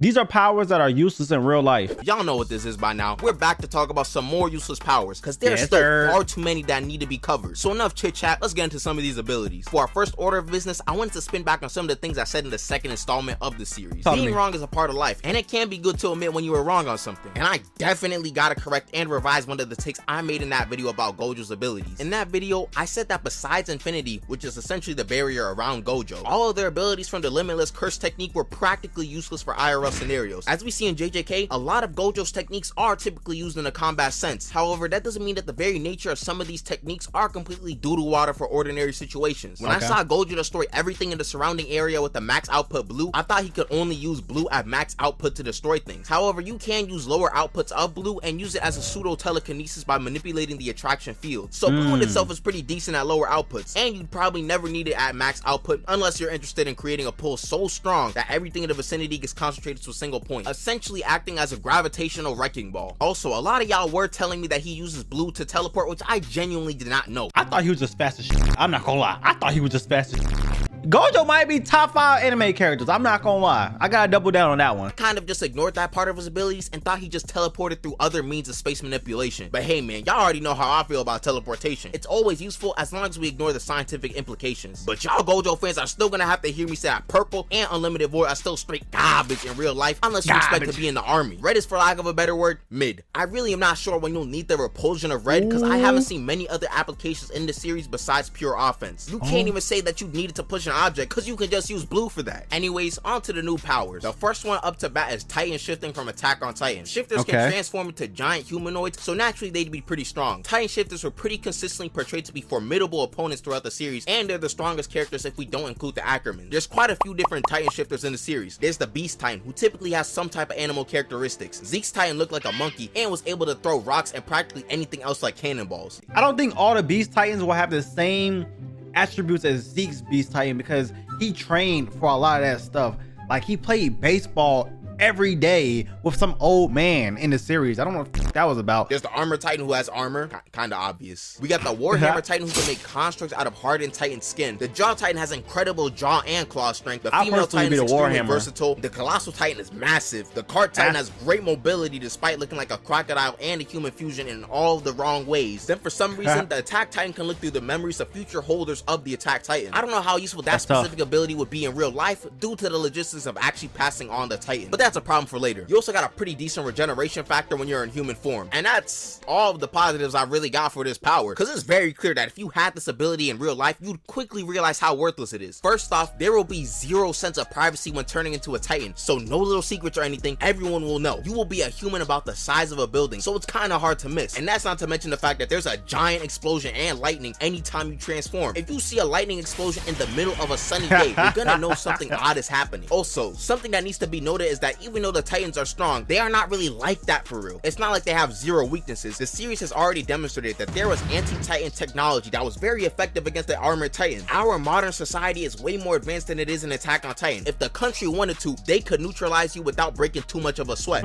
These are powers that are useless in real life. Y'all know what this is by now. We're back to talk about some more useless powers, because there's still far too many that need to be covered. So enough chit chat, let's get into some of these abilities. For our first order of business, I wanted to spin back on some of the things I said in the second installment of the series. Being wrong is a part of life, and it can be good to admit when you were wrong on something. And I definitely gotta correct and revise one of the takes I made in that video about Gojo's abilities. In that video, I said that besides Infinity, which is essentially the barrier around Gojo, all of their abilities from the Limitless Curse technique were practically useless for IRL scenarios. As we see in JJK, a lot of Gojo's techniques are typically used in a combat sense. However, that doesn't mean that the very nature of some of these techniques are completely doo-doo water for ordinary situations. When I saw Gojo destroy everything in the surrounding area with the max output blue, I thought he could only use blue at max output to destroy things. However, you can use lower outputs of blue and use it as a pseudo telekinesis by manipulating the attraction field. So blue in itself is pretty decent at lower outputs, and you'd probably never need it at max output unless you're interested in creating a pull so strong that everything in the vicinity gets concentrated to a single point, essentially acting as a gravitational wrecking ball. Also, a lot of y'all were telling me that he uses blue to teleport, which I genuinely did not know. I thought he was just fast as shit. I'm not gonna lie. I thought he was just fast as shit. Gojo might be top 5 anime characters. I'm not gonna lie. I gotta double down on that one. Kind of just ignored that part of his abilities and thought he just teleported through other means of space manipulation. But hey man, y'all already know how I feel about teleportation. It's always useful as long as we ignore the scientific implications. But y'all Gojo fans are still gonna have to hear me say that purple and unlimited void are still straight garbage in real life unless you expect to be in the army. Red is, for lack of a better word, mid. I really am not sure when you'll need the repulsion of red, because I haven't seen many other applications in the series besides pure offense. You can't even say that you needed to push an object, because you can just use blue for that. Anyways, on to the new powers. The first one up to bat is Titan shifting from Attack on Titan. Shifters can transform into giant humanoids, so naturally they'd be pretty strong. Titan shifters were pretty consistently portrayed to be formidable opponents throughout the series, and they're the strongest characters if we don't include the Ackerman. There's quite a few different Titan shifters in the series. There's the Beast Titan, who typically has some type of animal characteristics. Zeke's Titan looked like a monkey and was able to throw rocks and practically anything else like cannonballs. I don't think all the Beast Titans will have the same attributes as Zeke's Beast Titan, because he trained for a lot of that stuff. Like, he played baseball every day with some old man in the series. I don't know what that was about. There's the Armor Titan who has armor, kind of obvious. We got the Warhammer Titan who can make constructs out of hardened Titan skin. The Jaw Titan has incredible jaw and claw strength. The female Titan is extremely versatile. The Colossal Titan is massive. The Cart Titan has great mobility despite looking like a crocodile and a human fusion in all the wrong ways. Then for some reason, the Attack Titan can look through the memories of future holders of the Attack Titan. I don't know how useful that specific ability would be in real life due to the logistics of actually passing on the Titan, but that's a problem for later. You also got a pretty decent regeneration factor when you're in human form, and that's all of the positives I really got for this power, because it's very clear that if you had this ability in real life, you'd quickly realize how worthless it is. First off, there will be zero sense of privacy when turning into a Titan, so no little secrets or anything, everyone will know. You will be a human about the size of a building, so it's kind of hard to miss. And that's not to mention the fact that there's a giant explosion and lightning anytime you transform. If you see a lightning explosion in the middle of a sunny day, you're gonna know something odd is happening. Also, something that needs to be noted is that even though the Titans are strong, they are not really like that for real. It's not like they have zero weaknesses. The series has already demonstrated that there was anti-Titan technology that was very effective against the Armored Titan. Our modern society is way more advanced than it is in Attack on Titan. If the country wanted to, they could neutralize you without breaking too much of a sweat.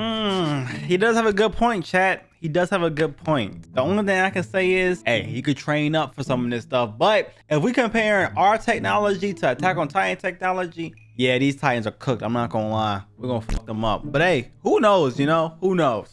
He does have a good point, chat. He does have a good point. The only thing I can say is, hey, he could train up for some of this stuff. But if we comparing our technology to Attack on Titan technology, yeah, these Titans are cooked. I'm not gonna lie. We're gonna fuck them up. But hey, who knows, you know? Who knows?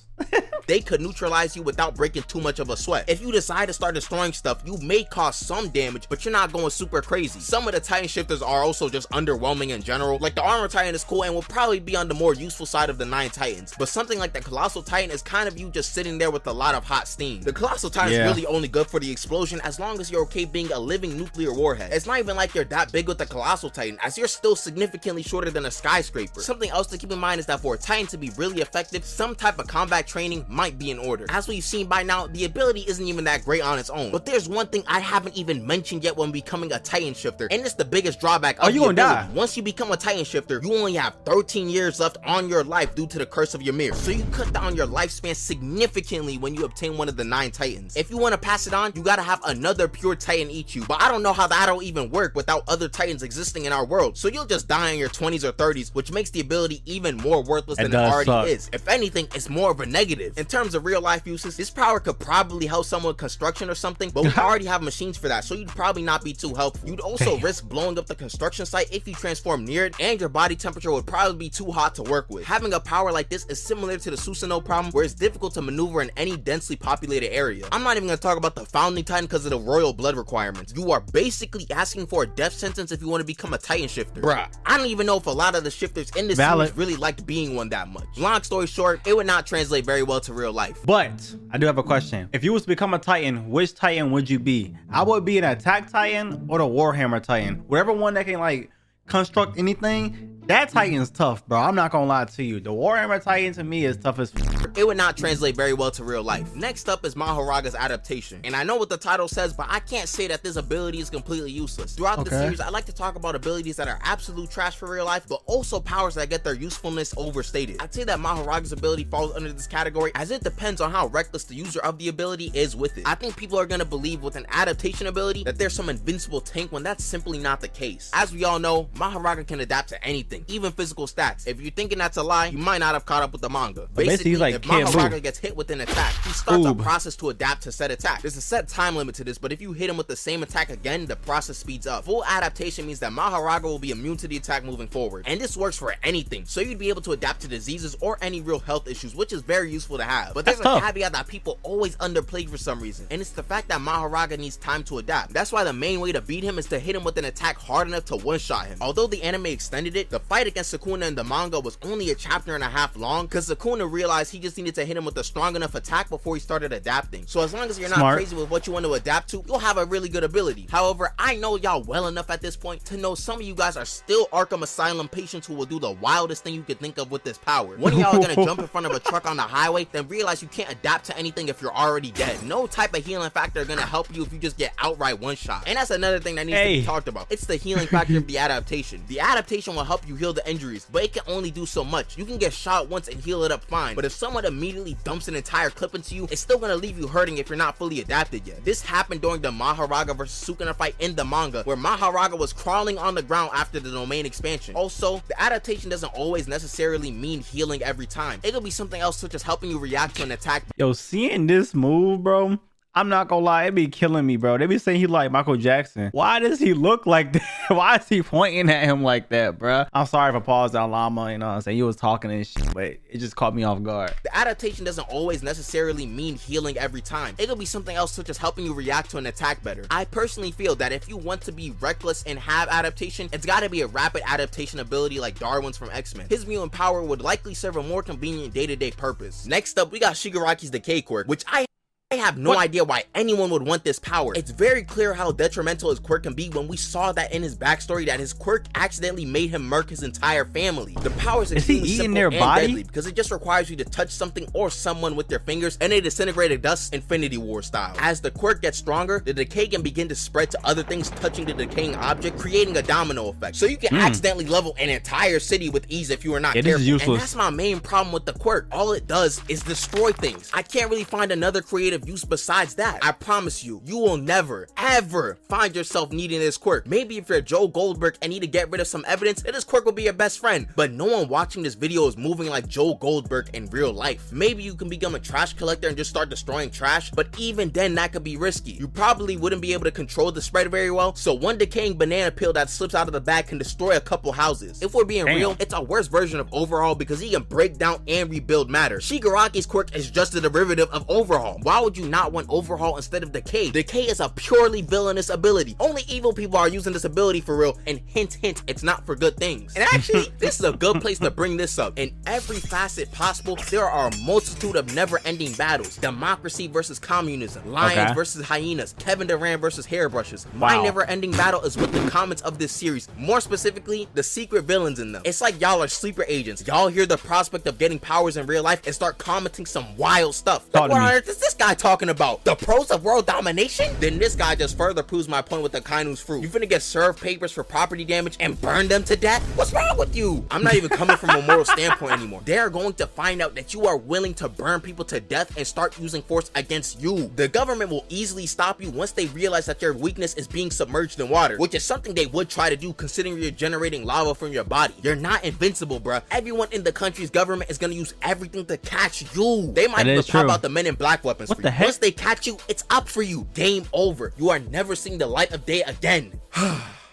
They could neutralize you without breaking too much of a sweat. If you decide to start destroying stuff, you may cause some damage, but you're not going super crazy. Some of the Titan shifters are also just underwhelming in general. Like the Armor Titan is cool and will probably be on the more useful side of the 9 Titans, but something like the Colossal Titan is kind of you just sitting there with a lot of hot steam. The Colossal Titan is really only good for the explosion as long as you're okay being a living nuclear warhead. It's not even like you're that big with the Colossal Titan, as you're still significantly shorter than a skyscraper. Something else to keep in mind is that for a Titan to be really effective, some type of combat training might be in order. As we've seen by now, the ability isn't even that great on its own. But there's one thing I haven't even mentioned yet when becoming a Titan shifter, and it's the biggest drawback of the ability. Once you become a Titan shifter, you only have 13 years left on your life due to the curse of Ymir. So you cut down your lifespan significantly when you obtain one of the 9 Titans. If you want to pass it on, you gotta have another pure Titan eat you. But I don't know how that'll even work without other Titans existing in our world. So you'll just die in your 20s or 30s, which makes the ability even more worthless than it already is. If anything, it's more of a negative. In terms of real life uses, this power could probably help someone with construction or something, but we already have machines for that, so you'd probably not be too helpful. You'd also risk blowing up the construction site if you transform near it, and your body temperature would probably be too hot to work with. Having a power like this is similar to the Susanoo problem, where it's difficult to maneuver in any densely populated area. I'm not even gonna talk about the founding titan because of the royal blood requirements. You are basically asking for a death sentence if you want to become a titan shifter. Bruh, I don't even know if a lot of the shifters in this series really liked being one that much. Long story short, it would not translate very well to real life. But I do have a question. If you was to become a titan, which titan would you be? I would be an attack titan or the Warhammer titan. Whatever one that can like construct anything. That Titan's tough, bro. I'm not gonna lie to you. The Warhammer Titan to me is tough as it would not translate very well to real life. Next up is Mahoraga's adaptation. And I know what the title says, but I can't say that this ability is completely useless. Throughout the series, I like to talk about abilities that are absolute trash for real life, but also powers that get their usefulness overstated. I'd say that Mahoraga's ability falls under this category, as it depends on how reckless the user of the ability is with it. I think people are gonna believe with an adaptation ability that there's some invincible tank when that's simply not the case. As we all know, Mahoraga can adapt to anything, even physical stats. If you're thinking that's a lie, you might not have caught up with the manga. Basically, like, if Mahoraga gets hit with an attack, he starts a process to adapt to said attack. There's a set time limit to this, but if you hit him with the same attack again, the process speeds up. Full adaptation means that Mahoraga will be immune to the attack moving forward, and this works for anything, so you'd be able to adapt to diseases or any real health issues, which is very useful to have. But there's a caveat that people always underplay for some reason, and it's the fact that Mahoraga needs time to adapt. That's why the main way to beat him is to hit him with an attack hard enough to one-shot him. Although the anime extended it, the fight against Sukuna in the manga was only a chapter and a half long, because Sukuna realized he just needed to hit him with a strong enough attack before he started adapting. So as long as you're not crazy with what you want to adapt to, you'll have a really good ability. However, I know y'all well enough at this point to know some of you guys are still Arkham Asylum patients who will do the wildest thing you could think of with this power. One of y'all are gonna jump in front of a truck on the highway, then realize you can't adapt to anything if you're already dead. No type of healing factor are gonna help you if you just get outright one shot. And that's another thing that needs to be talked about. It's the healing factor of the adaptation. The adaptation will help you heal the injuries, but it can only do so much. You can get shot once and heal it up fine, but if someone immediately dumps an entire clip into you, it's still gonna leave you hurting if you're not fully adapted yet. This happened during the Mahoraga vs Sukuna fight in the manga, where Mahoraga was crawling on the ground after the domain expansion. Also, the adaptation doesn't always necessarily mean healing every time. It could be something else, such as helping you react to an attack. Yo, seeing this move, bro, I'm not gonna lie, it be killing me, bro. They be saying he like Michael Jackson. Why does he look like that? Why is he pointing at him like that, bro? I'm sorry for pausing on Llama, you know what I'm saying? You was talking and shit, but it just caught me off guard. The adaptation doesn't always necessarily mean healing every time. It could be something else, such as helping you react to an attack better. I personally feel that if you want to be reckless and have adaptation, it's gotta be a rapid adaptation ability like Darwin's from X-Men. His mutant power would likely serve a more convenient day-to-day purpose. Next up, we got Shigaraki's decay quirk, which I have no idea why anyone would want this power. It's very clear how detrimental his quirk can be when we saw that in his backstory, that his quirk accidentally made him murk his entire family. The power is extremely simple and deadly because it just requires you to touch something or someone with your fingers and they disintegrate a dust, Infinity War style. As the quirk gets stronger, the decay can begin to spread to other things touching the decaying object, creating a domino effect. So you can accidentally level an entire city with ease if you are not careful. And that's my main problem with the quirk. All it does is destroy things. I can't really find another creative use besides that. I promise you, you will never ever find yourself needing this quirk. Maybe if you're Joe Goldberg and need to get rid of some evidence, then this quirk will be your best friend, but no one watching this video is moving like Joe Goldberg in real life. Maybe you can become a trash collector and just start destroying trash, but even then that could be risky. You probably wouldn't be able to control the spread very well, so one decaying banana peel that slips out of the bag can destroy a couple houses. If we're being real, it's a worse version of Overhaul because he can break down and rebuild matter. Shigaraki's quirk is just a derivative of Overhaul. Why would you not want Overhaul instead of decay? Decay is a purely villainous ability. Only evil people are using this ability for real, and hint hint, it's not for good things. And actually, this is a good place to bring this up. In every facet possible, there are a multitude of never-ending battles. Democracy versus communism, lions versus hyenas, Kevin Durant versus hairbrushes. My never-ending battle is with the comments of this series, more specifically the secret villains in them. It's like y'all are sleeper agents. Y'all hear the prospect of getting powers in real life and start commenting some wild stuff. Like, what on earth is this guy talking about? The pros of world domination? Then this guy just further proves my point with the Kainu's fruit. You finna get served papers for property damage and burn them to death? What's wrong with you? I'm not even coming from a moral standpoint anymore. They're going to find out that you are willing to burn people to death and start using force against you. The government will easily stop you once they realize that your weakness is being submerged in water, which is something they would try to do considering you're generating lava from your body. You're not invincible, bruh. Everyone in the country's government is gonna use everything to catch you. They might even pop out the Men in Black weapons for you. Once they catch you, it's up for you. Game over. You are never seeing the light of day again.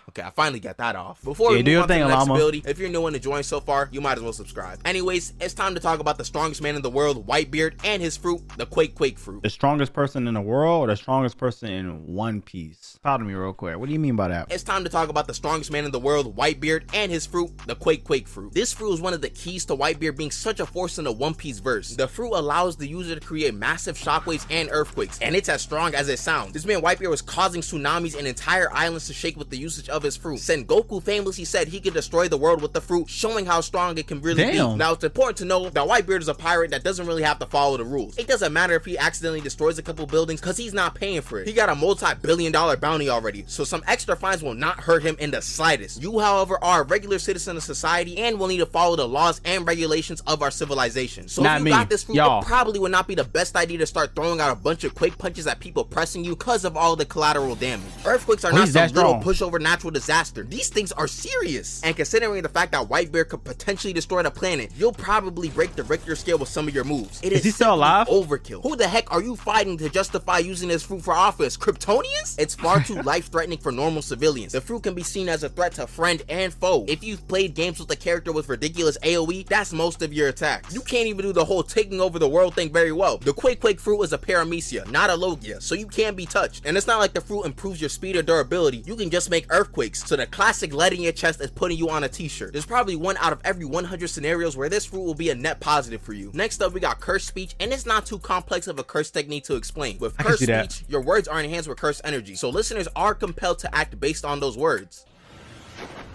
Okay, I finally got that off. Before we move on to the next ability, if you're new and enjoying so far, you might as well subscribe. Anyways, it's time to talk about the strongest man in the world, Whitebeard, and his fruit, the Quake Quake fruit. The strongest person in the world or the strongest person in One Piece? Talk to me real quick. What do you mean by that? It's time to talk about the strongest man in the world, Whitebeard, and his fruit, the Quake Quake fruit. This fruit is one of the keys to Whitebeard being such a force in the One Piece verse. The fruit allows the user to create massive shockwaves and earthquakes, and it's as strong as it sounds. This man Whitebeard was causing tsunamis and entire islands to shake with the usage of his fruit. Goku famously said he could destroy the world with the fruit, showing how strong it can really be. Now, it's important to know that Whitebeard is a pirate that doesn't really have to follow the rules. It doesn't matter if he accidentally destroys a couple buildings because he's not paying for it. He got a multi-billion-dollar bounty already, so some extra fines will not hurt him in the slightest. You, however, are a regular citizen of society and will need to follow the laws and regulations of our civilization. So if you got this fruit, it probably would not be the best idea to start throwing out a bunch of quake punches at people pressing you because of all the collateral damage. Earthquakes are not some little pushover natural disaster. These things are serious, and considering the fact that Whitebeard could potentially destroy the planet, you'll probably break the Richter scale with some of your moves. It is he still alive? Overkill. Who the heck are you fighting to justify using this fruit for offense? Kryptonians? It's far too life-threatening for normal civilians. The fruit can be seen as a threat to friend and foe. If you've played games with a character with ridiculous AoE, that's most of your attacks. You can't even do the whole taking over the world thing very well. The Quake Quake fruit is a paramecia, not a logia, so you can't be touched. And it's not like the fruit improves your speed or durability. You can just make earthquakes, so the classic letting your chest is putting you on a t-shirt. There's probably 1 out of every 100 scenarios where this fruit will be a net positive for you. Next up, we got curse speech, and it's not too complex of a curse technique to explain. With curse speech, your words are enhanced with curse energy, so listeners are compelled to act based on those words.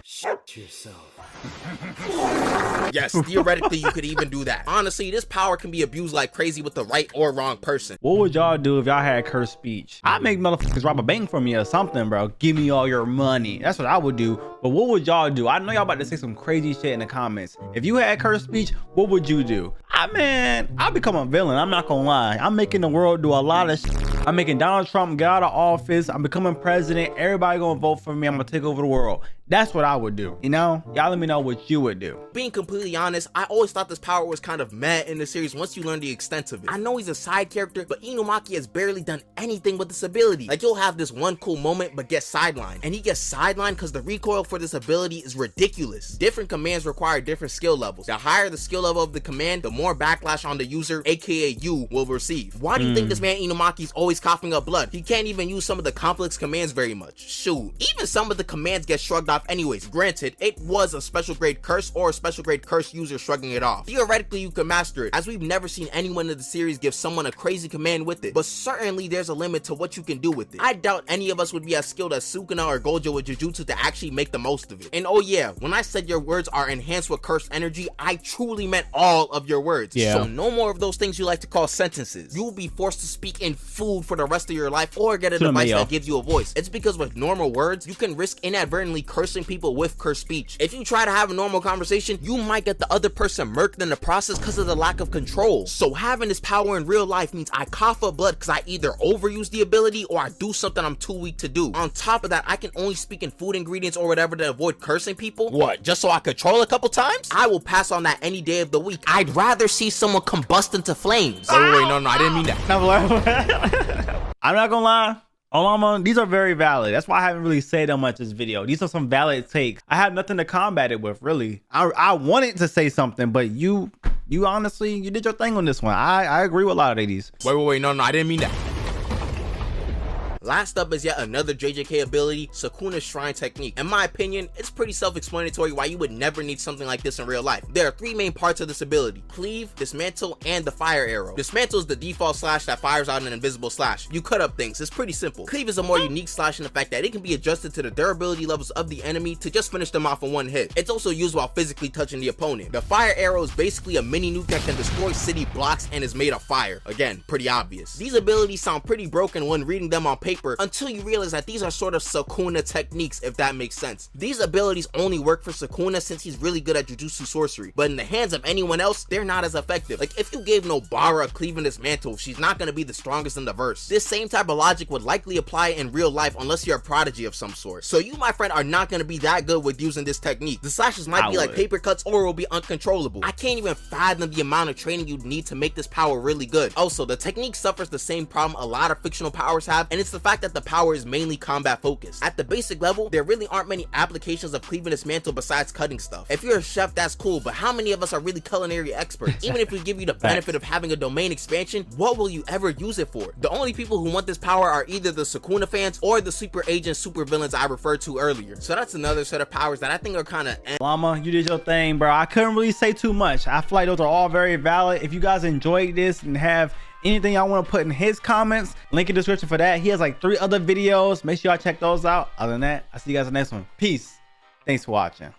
Shoot yourself. Yes, theoretically you could even do that. Honestly, this power can be abused like crazy with the right or wrong person. What would y'all do if y'all had cursed speech? I'd make motherfuckers rob a bank from me or something, bro. Give me all your money. That's what I would do. But what would y'all do? I know y'all about to say some crazy shit in the comments. If you had cursed speech, what would you do? I'll become a villain. I'm not gonna lie. I'm making the world do a lot of shit. I'm making Donald Trump get out of office. I'm becoming president. Everybody gonna vote for me. I'm gonna take over the world. That's what I would do. You know? Y'all let me know what you would do. Being completely honest, I always thought this power was kind of meh in the series once you learn the extent of it. I know he's a side character, but Inumaki has barely done anything with this ability. Like, you'll have this one cool moment but get sidelined. And he gets sidelined because the recoil for this ability is ridiculous. Different commands require different skill levels. The higher the skill level of the command, the more backlash on the user, aka you, will receive. Why do you think this man Inumaki's always coughing up blood? He can't even use some of the complex commands very much. Shoot, even some of the commands get shrugged off anyways. Granted, it was a special grade curse or a special grade curse user shrugging it off. Theoretically, you can master it, as we've never seen anyone in the series give someone a crazy command with it, but certainly there's a limit to what you can do with it. I doubt any of us would be as skilled as Sukuna or Gojo with Jujutsu to actually make the most of it. And oh yeah, when I said your words are enhanced with cursed energy, I truly meant all of your words. So no more of those things you like to call sentences. You will be forced to speak in food for the rest of your life or get a device that gives you a voice. It's because with normal words, you can risk inadvertently cursing people with cursed speech. If you try to have a normal conversation, you might get the other person murked in the process because of the lack of control. So having this power in real life means I cough up blood because I either overuse the ability or I do something I'm too weak to do. On top of that, I can only speak in food ingredients or whatever to avoid cursing people. What, just so I control a couple times? I will pass on that any day of the week. I'd rather see someone combust into flames. Wait, no, I didn't mean that. I'm not gonna lie. Olama, these are very valid. That's why I haven't really said that much in this video. These are some valid takes. I have nothing to combat it with, really. I wanted to say something, but you honestly, you did your thing on this one. I agree with a lot of these. Wait, no, I didn't mean that. Last up is yet another JJK ability, Sukuna's Shrine Technique. In my opinion, it's pretty self-explanatory why you would never need something like this in real life. There are 3 main parts of this ability: cleave, dismantle, and the fire arrow. Dismantle is the default slash that fires out an invisible slash. You cut up things, it's pretty simple. Cleave is a more unique slash in the fact that it can be adjusted to the durability levels of the enemy to just finish them off in one hit. It's also used while physically touching the opponent. The fire arrow is basically a mini nuke that can destroy city blocks and is made of fire. Again, pretty obvious. These abilities sound pretty broken when reading them on paper until you realize that these are sort of Sukuna techniques, if that makes sense. These abilities only work for Sukuna since he's really good at Jujutsu sorcery, but in the hands of anyone else, they're not as effective. Like if you gave Nobara a cleave and dismantle, she's not going to be the strongest in the verse. This same type of logic would likely apply in real life unless you're a prodigy of some sort. So you, my friend, are not going to be that good with using this technique. The slashes might be like paper cuts or will be uncontrollable. I can't even fathom the amount of training you'd need to make this power really good. Also, the technique suffers the same problem a lot of fictional powers have, and it's the fact that the power is mainly combat focused. At the basic level, there really aren't many applications of cleave and dismantle besides cutting stuff. If you're a chef, that's cool, but how many of us are really culinary experts? Even if we give you the benefit of having a domain expansion, what will you ever use it for? The only people who want this power are either the Sukuna fans or the super agents, super villains I referred to earlier. So that's another set of powers that I think are kind of Llama, you did your thing, bro. I couldn't really say too much. I feel like those are all very valid. If you guys enjoyed this and have anything y'all want to put in his comments, link in the description for that. He has like 3 other videos. Make sure y'all check those out. Other than that, I'll see you guys in the next one. Peace. Thanks for watching.